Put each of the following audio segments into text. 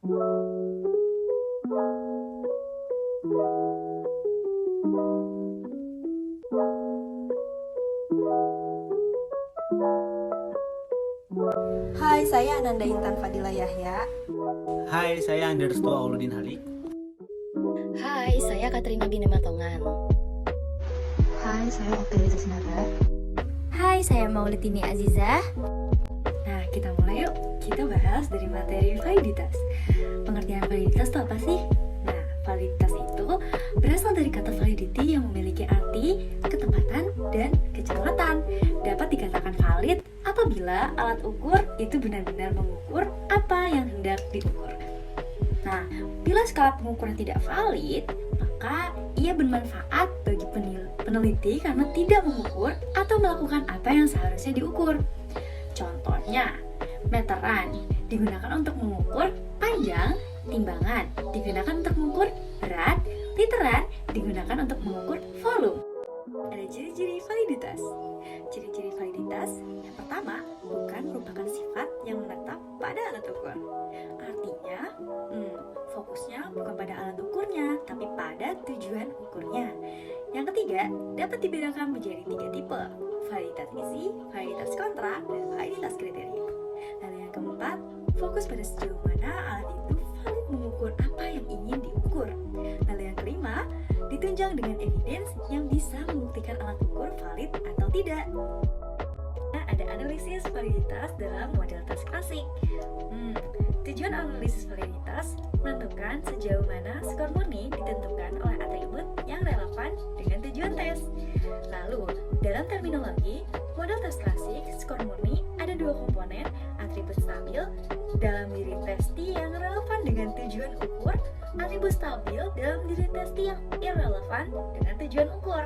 Hai, saya Ananda Intan Fadila Yahya. Hai, saya Andersto Auludin Halik. Hai, saya Katrina Gini Matongan. Hai, saya Oktavia Sinara. Hai, saya Maulidini Azizah. Nah, kita mulai yuk. Kita bahas dari materi validitas. Pengertian validitas itu apa sih? Nah, validitas itu berasal dari kata validity yang memiliki arti ketepatan dan kecermatan. Dapat dikatakan valid apabila alat ukur itu benar-benar mengukur apa yang hendak diukur. Nah, bila skala pengukuran tidak valid, maka ia bermanfaat bagi peneliti karena tidak mengukur atau melakukan apa yang seharusnya diukur. Contohnya, meteran digunakan untuk mengukur panjang, timbangan digunakan untuk mengukur berat, literan digunakan untuk mengukur volume. Ada ciri-ciri validitas. Ciri-ciri validitas yang pertama, bukan merupakan sifat yang menetap pada alat ukur. Artinya, fokusnya bukan pada alat ukurnya, tapi pada tujuan ukurnya. Yang ketiga, dapat dibedakan menjadi 3 tipe: validitas isi, validitas kontrak, dan validitas kriteria. Lalu yang keempat, fokus pada sejauh mana alat itu valid mengukur apa yang ingin diukur. Lalu yang kelima, ditunjang dengan evidence yang bisa membuktikan alat ukur valid atau tidak. Nah, ada analisis validitas dalam model tes klasik. Tujuan analisis validitas menentukan sejauh mana skor murni ditentukan oleh atribut yang relevan dengan tujuan tes. Lalu, dalam terminologi model tes klasik, skor murni ada 2 komponen, atribut stabil dalam diri testi yang relevan dengan tujuan ukur, atribut stabil dalam diri testi yang irrelevan dengan tujuan ukur.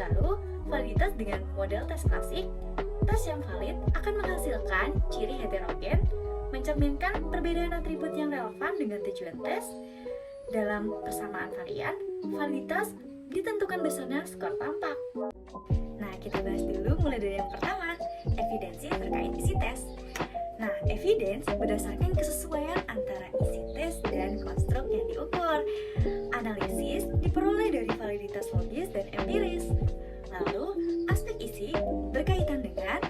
Lalu, validitas dengan model tes klasik, tes yang valid akan menghasilkan ciri heterogen, mencerminkan perbedaan atribut yang relevan dengan tujuan tes. Dalam persamaan varian, validitas ditentukan berdasarkan skor tampak. Nah, kita bahas dulu mulai dari yang pertama, evidensi terkait isi tes. Nah, evidence berdasarkan kesesuaian antara isi tes dan konstruk yang diukur. Analisis diperoleh dari validitas logis dan empiris. Lalu, aspek isi berkaitan dengan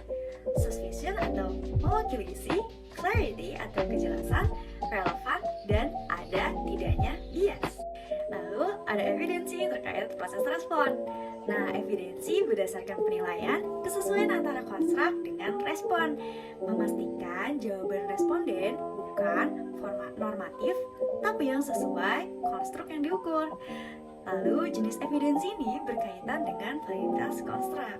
suspicion atau mewakili isi, clarity atau kejelasan, relevan, dan ada tidaknya bias. Lalu ada evidensi terkait proses respon. Nah, evidensi berdasarkan penilaian kesesuaian antara konstruk dengan respon, memastikan jawaban responden bukan format normatif, tapi yang sesuai konstruk yang diukur. Lalu jenis evidensi ini berkaitan dengan validitas konstruk.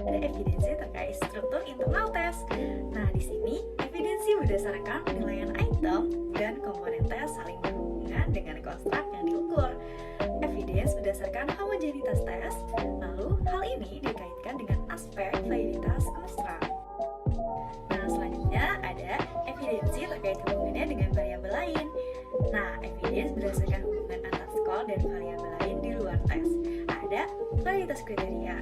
Ada evidensi terkait struktur internal tes. Nah, di sini evidensi berdasarkan penilaian item dan komponen tes saling berhubungan dengan konstruk yang diukur. Evidence berdasarkan homogenitas tes. Lalu, hal ini dikaitkan dengan aspek validitas konstruk. Nah, selanjutnya ada evidensi terkait hubungannya dengan variabel lain. Nah, evidence berdasarkan hubungan antar skor dan variabel lain di luar tes. Ada validitas kriteria.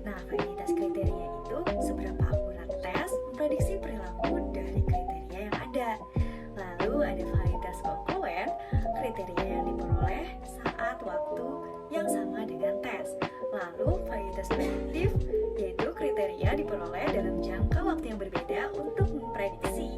Nah, validitas kriteria itu seberapa akurat tes memprediksi perilaku dari kriteria yang ada. Lalu ada validitas konkluen, kriteria yang diperoleh saat waktu yang sama dengan tes. Lalu validitas prediktif, yaitu kriteria diperoleh dalam jangka waktu yang berbeda untuk memprediksi.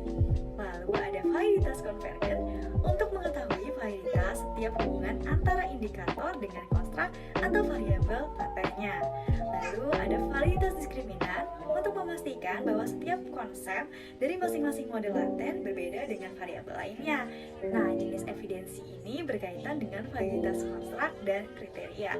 Lalu ada validitas konvergen untuk mengetahui validitas setiap hubungan antara indikator dengan konstruk atau variabel patternnya. Lalu ada validitas diskriminan untuk memastikan bahwa setiap konsep dari masing-masing model laten berbeda dengan variabel lainnya. Nah, jenis evidensi ini berkaitan dengan validitas konstruk dan kriteria.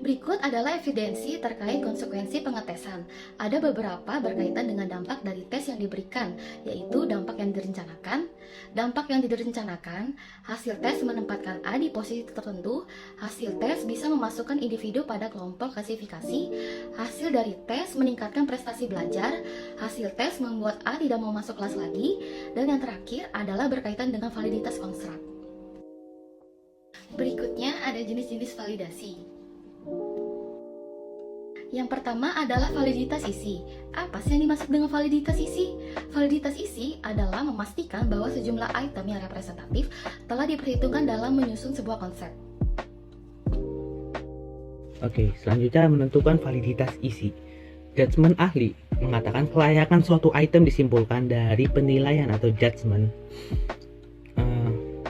Berikut adalah evidensi terkait konsekuensi pengetesan. Ada beberapa berkaitan dengan dampak dari tes yang diberikan, yaitu dampak yang direncanakan. Dampak yang direncanakan, hasil tes menempatkan A di posisi tertentu. Hasil tes bisa memasukkan individu pada kelompok klasifikasi. Hasil dari tes meningkatkan prestasi belajar. Hasil tes membuat A tidak mau masuk kelas lagi. Dan yang terakhir adalah berkaitan dengan validitas konstruk. Berikutnya ada jenis-jenis validasi. Yang pertama adalah validitas isi. Apa sih yang dimaksud dengan validitas isi? Validitas isi adalah memastikan bahwa sejumlah item yang representatif telah diperhitungkan dalam menyusun sebuah konsep. Oke, selanjutnya menentukan validitas isi. Judgement ahli mengatakan kelayakan suatu item disimpulkan dari penilaian atau judgement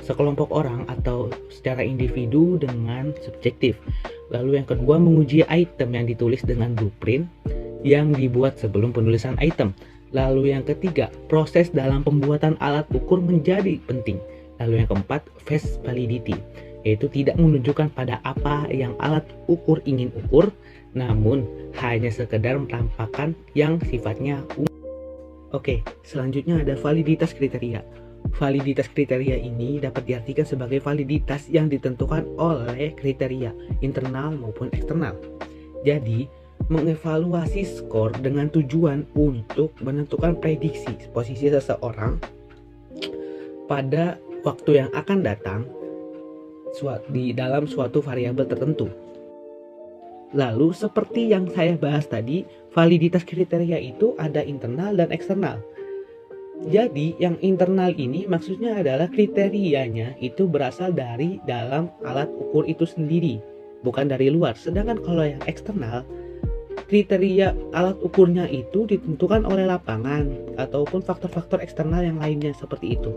sekelompok orang atau secara individu dengan subjektif. Lalu yang kedua, menguji item yang ditulis dengan blueprint yang dibuat sebelum penulisan item. Lalu yang ketiga, proses dalam pembuatan alat ukur menjadi penting. Lalu yang keempat, face validity, yaitu tidak menunjukkan pada apa yang alat ukur ingin ukur, namun hanya sekedar menampakkan yang sifatnya umum. Oke, selanjutnya ada validitas kriteria. Validitas kriteria ini dapat diartikan sebagai validitas yang ditentukan oleh kriteria internal maupun eksternal. Jadi, mengevaluasi skor dengan tujuan untuk menentukan prediksi posisi seseorang pada waktu yang akan datang di dalam suatu variabel tertentu. Lalu, seperti yang saya bahas tadi, validitas kriteria itu ada internal dan eksternal. Jadi yang internal ini maksudnya adalah kriterianya itu berasal dari dalam alat ukur itu sendiri, bukan dari luar. Sedangkan kalau yang eksternal, kriteria alat ukurnya itu ditentukan oleh lapangan ataupun faktor-faktor eksternal yang lainnya seperti itu.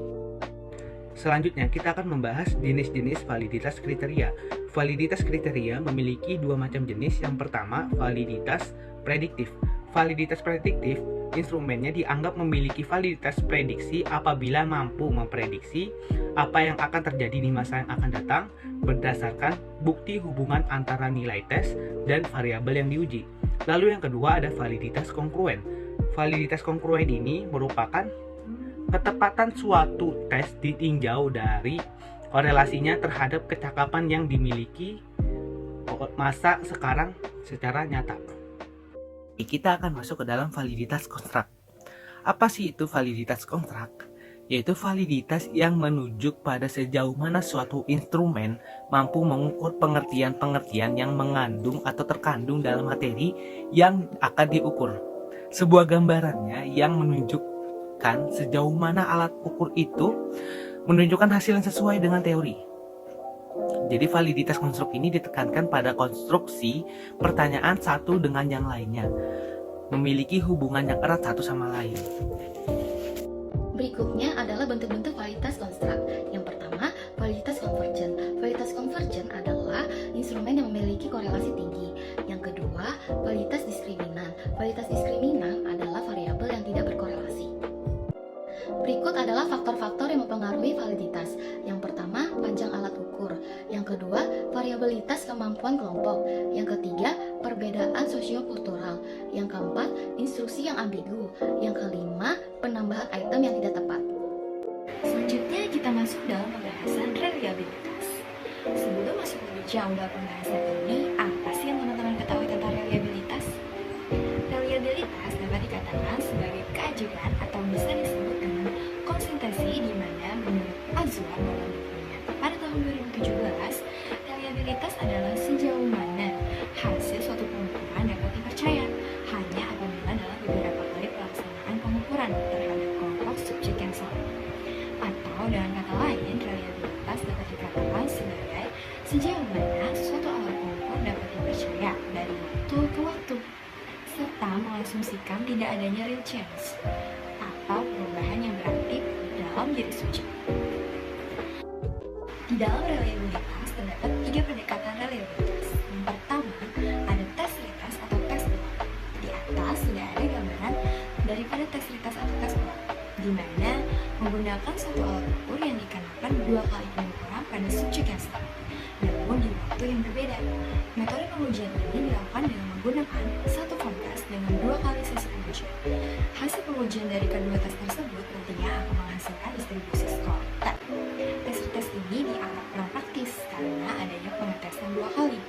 Selanjutnya kita akan membahas jenis-jenis validitas kriteria. Validitas kriteria memiliki dua macam jenis. Yang pertama, validitas prediktif. Validitas prediktif, instrumennya dianggap memiliki validitas prediksi apabila mampu memprediksi apa yang akan terjadi di masa yang akan datang berdasarkan bukti hubungan antara nilai tes dan variabel yang diuji. Lalu yang kedua ada validitas kongruen. Validitas kongruen ini merupakan ketepatan suatu tes ditinjau dari korelasinya terhadap kecakapan yang dimiliki masa sekarang secara nyata. Kita akan masuk ke dalam validitas konstrak. Apa sih itu validitas konstrak? Yaitu validitas yang menunjuk pada sejauh mana suatu instrumen mampu mengukur pengertian-pengertian yang mengandung atau terkandung dalam materi yang akan diukur. Sebuah gambarannya yang menunjukkan sejauh mana alat ukur itu menunjukkan hasil yang sesuai dengan teori. Jadi validitas konstruk ini ditekankan pada konstruksi pertanyaan satu dengan yang lainnya, memiliki hubungan yang erat satu sama lain. Berikutnya adalah bentuk-bentuk validitas konstrak. Yang pertama, validitas konvergen. Validitas konvergen adalah instrumen yang memiliki korelasi tinggi. Yang kedua, validitas diskriminan. Validitas diskriminan adalah variabel yang tidak berkorelasi. Berikut adalah faktor-faktor yang mempengaruhi validitas. Yang pertama, panjang alat ukur. Yang kedua, variabilitas kemampuan kelompok. Yang ketiga, perbedaan sosiokultural. Yang keempat, instruksi yang ambigu. Yang kelima, penambahan item yang tidak tepat. Selanjutnya kita masuk dalam pembahasan reliabilitas. Sebelum masuk lebih jauh dalam pembahasan ini, apa sih yang teman-teman ketahui tentang reliabilitas? Reliabilitas dapat dikatakan sebagai keajukan atau bisa disebut dengan konsistensi, di mana menurut Azwar dalam bukunya pada tahun 2017, reliabilitas adalah sejauh mana hasil suatu pengukuran dapat dipercaya hanya apabila dalam beberapa kali pelaksanaan pengukuran terhadap kelompok subjek yang sama. Atau dengan kata lain, reliabilitas dapat dikatakan sebagai sejauh mana suatu alat pengukur dapat dipercaya dari waktu ke waktu, serta mengasumsikan tidak adanya real change atau perubahan yang beraktif dalam diri subjek. Di dalam reliabilitas terdapat 3 pendekatan reliabilitas. Yang pertama, ada tes retest atau tes ulang. Di atas sudah ada gambaran daripada tes retest atau tes ulang, di mana menggunakan satu alat ukur yang dikenakan 2 kali pengukuran pada subjek yang sama, namun di waktu yang berbeda. Metode pengujian ini dilakukan dengan menggunakan satu kontes dengan 2 kali sesi pengujian. Hasil pengujian dari kedua tes tersebut nantinya akan menghasilkan distribusi skor. Tes ini dianggap kurang praktis karena adanya pengetesan 2 kali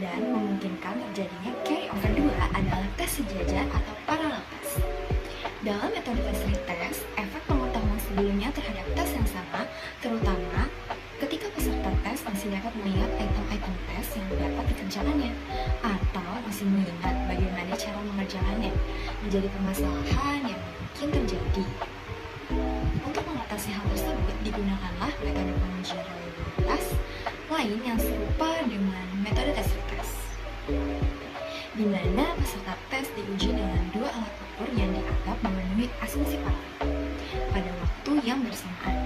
dan memungkinkan terjadinya carry over 2 adalah tes sejajar atau parallel test. Dalam metode tes retest, efek pengetahuan sebelumnya terhadap tes yang sama, terutama ketika peserta tes masih dapat melihat item-item tes yang dapat dikerjakannya atau masih mengingat bagaimana cara mengerjakannya menjadi permasalahan yang mungkin terjadi. Untuk mengatasi hal tersebut, digunakanlah metode pengujian reliabilitas lain yang serupa dengan metode tes retest, di mana peserta tes diuji dengan dua alat ukur yang dianggap memenuhi asumsi parameter pada waktu yang bersamaan.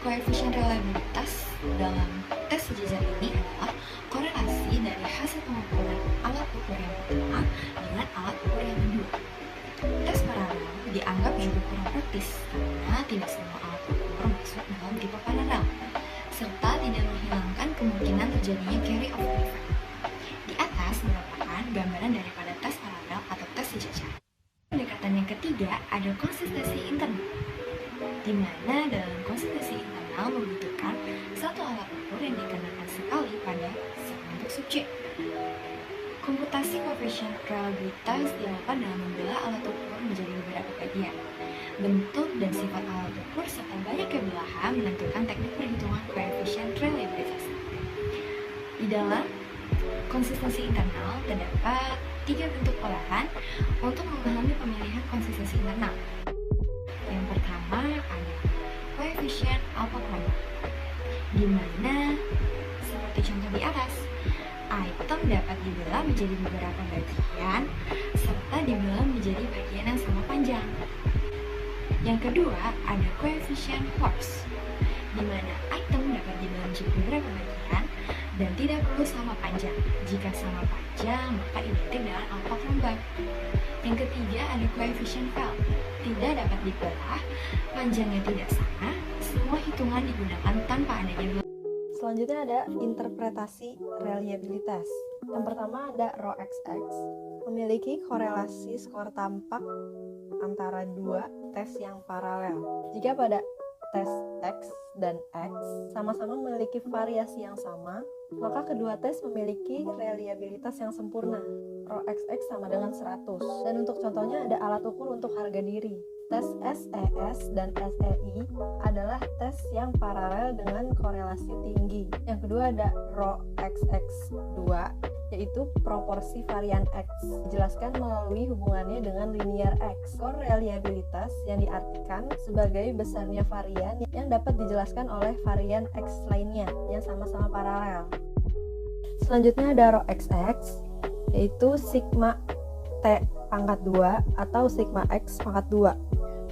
Koefisien reliabilitas dalam tes sejajar ini adalah korelasi dari hasil pengukuran alat ukur yang pertama dengan alat ukur yang kedua. Tes paralel dianggap juga kurang praktis karena tidak semua alat ukur masuk dalam tipe paralel, serta tidak menghilangkan kemungkinan terjadinya carry over effect. Di atas merupakan gambaran daripada tes paralel atau tes sejajar. Pendekatan yang ketiga ada konsistensi internal, di mana dalam konsistensi internal membutuhkan satu alat ukur yang dikenakan sekali pada sekelompok subjek. Komputasi koefisien reliabilitas dilakukan dengan membelah alat ukur menjadi beberapa bagian. Bentuk dan sifat alat ukur serta banyaknya belahan menentukan teknik perhitungan koefisien reliabilitas. Di dalam konsistensi internal terdapat 3 bentuk olahan untuk memahami pemilihan konsistensi internal. Yang pertama ada koefisien alpha kromo, di mana seperti contoh di atas, item dapat dibelah menjadi beberapa bagian serta dibelah menjadi bagian yang sama panjang. Yang kedua ada koefisien Horst, di mana item dapat dibelah menjadi beberapa bagian dan tidak perlu sama panjang. Jika sama panjang maka identik dengan alpha kromo. Yang ketiga ada koefisien Feld, tidak dapat dibelah, panjangnya tidak sama, semua hitungan digunakan tanpa adanya belah. Selanjutnya ada interpretasi reliabilitas. Yang pertama ada ρxx, memiliki korelasi skor tampak antara dua tes yang paralel. Jika pada tes X dan X sama-sama memiliki variasi yang sama, maka kedua tes memiliki reliabilitas yang sempurna. ρxx sama dengan 100. Dan untuk contohnya ada alat ukur untuk harga diri. Tes SES dan SEI adalah tes yang paralel dengan korelasi tinggi. Yang kedua ada ρxx2, yaitu proporsi varian X. Dijelaskan melalui hubungannya dengan linear X. Skor reliabilitas yang diartikan sebagai besarnya varian yang dapat dijelaskan oleh varian X lainnya yang sama-sama paralel. Selanjutnya ada ρxx, yaitu sigma T pangkat 2 atau sigma X pangkat 2.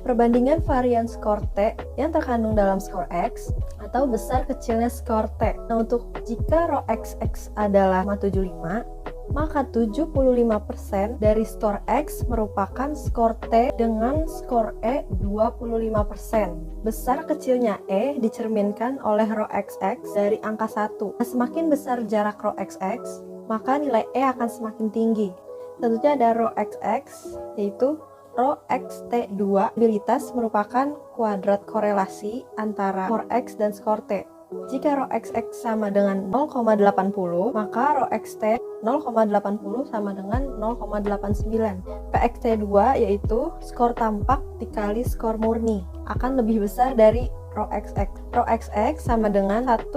Perbandingan varian skor T yang terkandung dalam skor X atau besar kecilnya skor T. Nah, untuk jika ρxx adalah 75, maka 75% dari skor X merupakan skor T dengan skor E 25%. Besar kecilnya E dicerminkan oleh ρxx dari angka 1. Nah, semakin besar jarak ρxx, maka nilai E akan semakin tinggi. Tentunya ada ρxx, yaitu ρxt2. Abilitas merupakan kuadrat korelasi antara skor X dan skor T. Jika ρxx sama dengan 0,80, maka ρxt 0,80 sama dengan 0,89. pxt2 yaitu skor tampak dikali skor murni akan lebih besar dari ρxx. ρxx sama dengan 1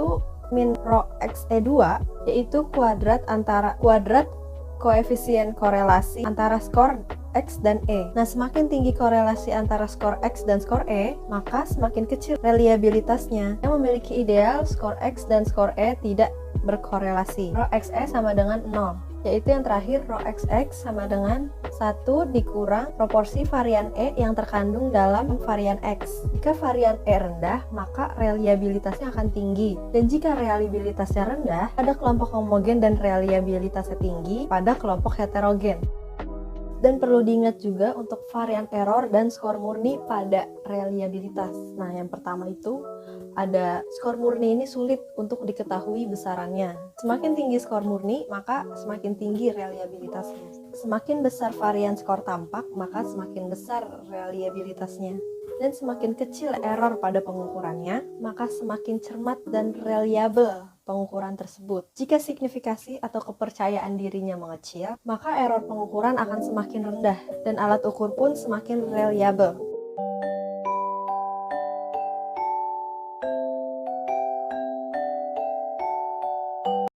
min ρxe2, yaitu kuadrat koefisien korelasi antara skor X dan E. Nah, semakin tinggi korelasi antara skor X dan skor E, maka semakin kecil reliabilitasnya. Yang memiliki ideal skor X dan skor E tidak berkorelasi. ρxe sama dengan 0, yaitu yang terakhir ρxx sama dengan 1 dikurang proporsi varian E yang terkandung dalam varian X. Jika varian E rendah, maka reliabilitasnya akan tinggi. Dan jika reliabilitasnya rendah, pada kelompok homogen dan reliabilitasnya tinggi pada kelompok heterogen. Dan perlu diingat juga untuk varian error dan skor murni pada reliabilitas. Nah, yang pertama itu ada skor murni ini sulit untuk diketahui besarannya. Semakin tinggi skor murni, maka semakin tinggi reliabilitasnya. Semakin besar varian skor tampak, maka semakin besar reliabilitasnya. Dan semakin kecil error pada pengukurannya, maka semakin cermat dan reliable pengukuran tersebut. Jika signifikasi atau kepercayaan dirinya mengecil, maka error pengukuran akan semakin rendah dan alat ukur pun semakin reliable.